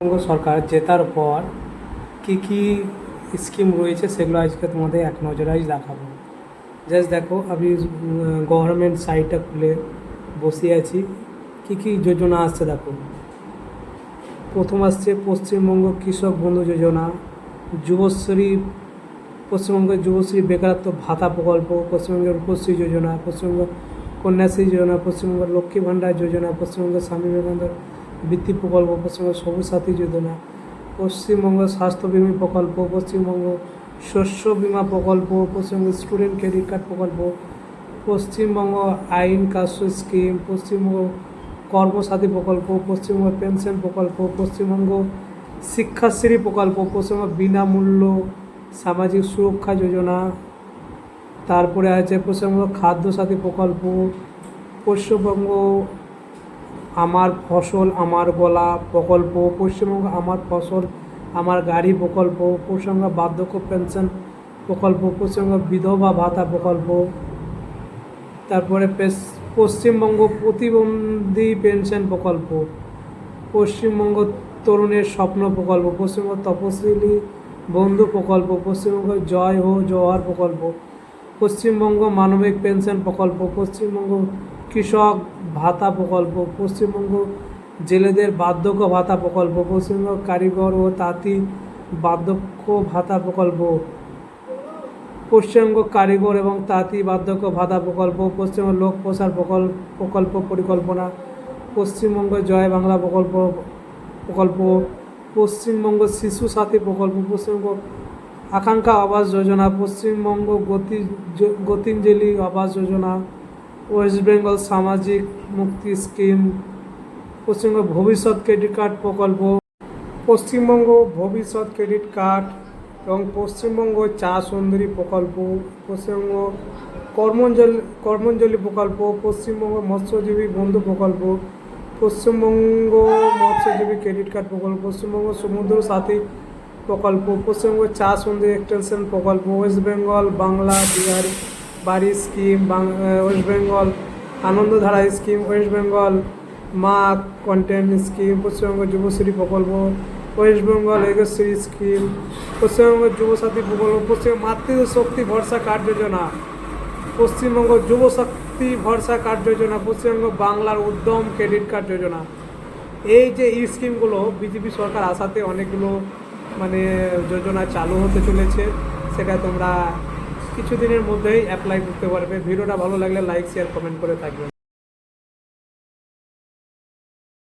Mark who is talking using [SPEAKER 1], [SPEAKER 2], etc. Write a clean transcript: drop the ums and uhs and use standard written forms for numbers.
[SPEAKER 1] পশ্চিমবঙ্গ সরকার জেতার পর কী কী স্কিম রয়েছে সেগুলো আজকে তোমাদের এক নজরে আজ দেখাবো। জাস্ট দেখো, আমি গভর্নমেন্ট সাইটটা খুলে বসে আছি। কী কী যোজনা আসছে দেখো। প্রথম আসছে পশ্চিমবঙ্গ কৃষক বন্ধু যোজনা, যুবশ্রী, পশ্চিমবঙ্গের যুবশ্রী বেকারত্ব ভাতা প্রকল্প, পশ্চিমবঙ্গের রূপশ্রী যোজনা, পশ্চিমবঙ্গ কন্যাশ্রী যোজনা, পশ্চিমবঙ্গের লক্ষ্মী ভাণ্ডার যোজনা, পশ্চিমবঙ্গের স্বামী বিবেকানন্দ বৃত্তি প্রকল্প, পশ্চিমবঙ্গ সবুজ সাথী যোজনা, পশ্চিমবঙ্গ স্বাস্থ্য বিমা প্রকল্প, পশ্চিমবঙ্গ শস্য বিমা প্রকল্প, পশ্চিমবঙ্গ স্টুডেন্ট ক্রেডিট কার্ড প্রকল্প, পশ্চিমবঙ্গ আইন কার্য স্কিম, পশ্চিমবঙ্গ কর্মসাথী প্রকল্প, পশ্চিমবঙ্গ পেনশন প্রকল্প, পশ্চিমবঙ্গ শিক্ষাশ্রী প্রকল্প, পশ্চিমবঙ্গ বিনামূল্য সামাজিক সুরক্ষা যোজনা, তারপরে আছে পশ্চিমবঙ্গ খাদ্য সাথী প্রকল্প, পশ্চিমবঙ্গ আমার ফসল আমার গলা প্রকল্প, পশ্চিমবঙ্গ আমার ফসল আমার গাড়ি প্রকল্প, পশ্চিমবঙ্গ বার্ধক্য পেনশন প্রকল্প, পশ্চিমবঙ্গ বিধবা ভাতা প্রকল্প, তারপরে পশ্চিমবঙ্গ প্রতিবন্ধী পেনশন প্রকল্প, পশ্চিমবঙ্গ তরুণের স্বপ্ন প্রকল্প, পশ্চিমবঙ্গ তপশিলি বন্ধু প্রকল্প, পশ্চিমবঙ্গ জয় হো জওয়ার প্রকল্প, পশ্চিমবঙ্গ মানবিক পেনশন প্রকল্প, পশ্চিমবঙ্গ কৃষক ভাতা প্রকল্প, পশ্চিমবঙ্গ জেলেদের বার্ধক্য ভাতা প্রকল্প, পশ্চিমবঙ্গ কারিগর ও তাঁতি বার্ধক্য ভাতা প্রকল্প, পশ্চিমবঙ্গ কারিগর এবং তাঁতি বার্ধক্য ভাতা প্রকল্প, পশ্চিমবঙ্গ লোক প্রসার প্রকল্প পরিকল্পনা, পশ্চিমবঙ্গ জয় বাংলা প্রকল্প, পশ্চিমবঙ্গ শিশু সাথী প্রকল্প, পশ্চিমবঙ্গ আকাঙ্ক্ষা আবাস যোজনা, পশ্চিমবঙ্গ গতিঞ্জলি আবাস যোজনা, ওয়েস্ট বেঙ্গল সামাজিক মুক্তি স্কিম, পশ্চিমবঙ্গ ভবিষ্যৎ ক্রেডিট কার্ড প্রকল্প, পশ্চিমবঙ্গ ভবিষ্যৎ ক্রেডিট কার্ড এবং পশ্চিমবঙ্গ চা সুন্দরী প্রকল্প, পশ্চিমবঙ্গ কর্মঞ্জলি প্রকল্প, পশ্চিমবঙ্গ মৎস্যজীবী বন্ধু প্রকল্প, পশ্চিমবঙ্গ মৎস্যজীবী ক্রেডিট কার্ড প্রকল্প, পশ্চিমবঙ্গ সমুদ্র সাথী প্রকল্প, পশ্চিমবঙ্গ চা সুন্দরী এক্সটেনশন প্রকল্প, ওয়েস্ট বেঙ্গল বাংলা বিহার বাড়ি scheme, West Bengal Anandadhara scheme, West Bengal মা কন্টেন্ট স্কিম, পশ্চিমবঙ্গ যুবশ্রী প্রকল্প, ওয়েস্ট বেঙ্গল এগশ্রী স্কিম, পশ্চিমবঙ্গ যুবসাথী প্রকল্প, পশ্চিমবঙ্গ মাতৃশক্তি ভরসা কার্ড যোজনা, পশ্চিমবঙ্গ যুবশক্তি ভরসা কার্ড যোজনা, পশ্চিমবঙ্গ বাংলার উদ্যম ক্রেডিট কার্ড যোজনা। এই যে স্কিমগুলো বিজেপি সরকার আসাতে অনেকগুলো যোজনা চালু হতে চলেছে, সেটা তোমরা কিছুদিনের মধ্যেই অ্যাপ্লাই করতে পারবে। ভিডিওটা ভালো লাগলে লাইক শেয়ার কমেন্ট করে থাকবে।